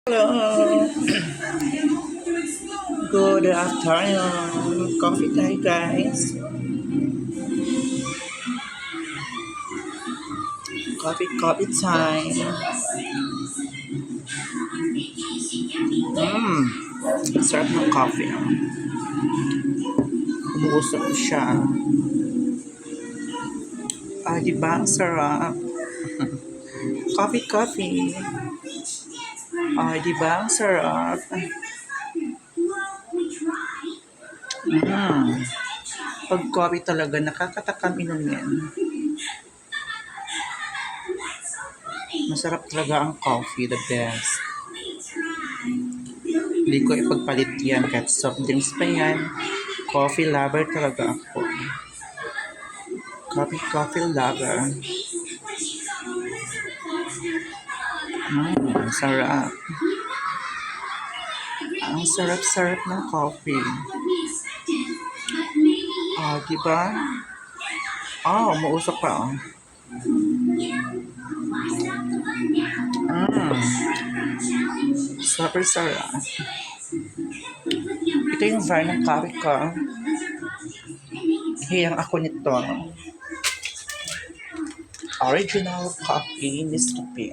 Hello. Good afternoon. Coffee tayo guys. Coffee time. Sarap ng coffee. Umuusap siya. Diba? Ang sarap. Coffee. Diba? Ang sarap. Pag coffee talaga, nakakatakam inumin. Masarap talaga ang coffee, the best. Hindi ko ipagpalit yan kahit soft drinks pa yan. Coffee lover talaga ako. Coffee lover. Sarap. Ang sarap-sarap ng coffee. Diba? Umuusok pa. Super sarap. Ito yung brand ng coffee ko. Hiyang ako nito. Original coffee Nescafe.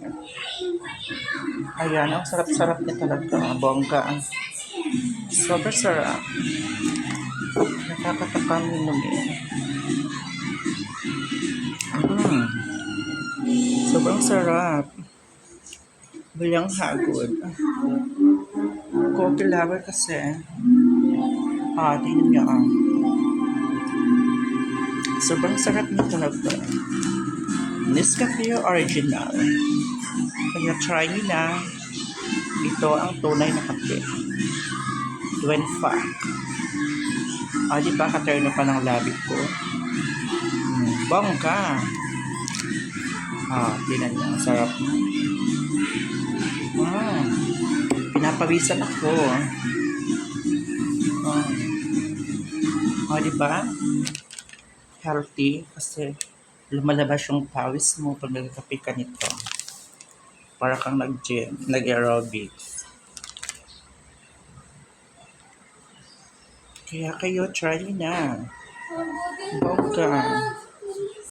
Ayan, ang sarap-sarap niya talaga. Bongga. Super sarap. Nakakatakam inumin. Sobrang sarap. Walang hagod. Coffee lover kasi. Tingnan niyo. Sobrang sarap niya talaga. Nescafe Original. Kaya try niyo na. Ito ang tunay na kape. 25. Diba katerno pa ng labi ko? Bongga. Tingnan niyo. Ang sarap na. Pinapawisan ako. Diba? Healthy kasi lumalabas yung pawis mo pag nagkape ka nito. Para kang nag-gym, nag-aerobics. Kaya kayo, try na. Bongga.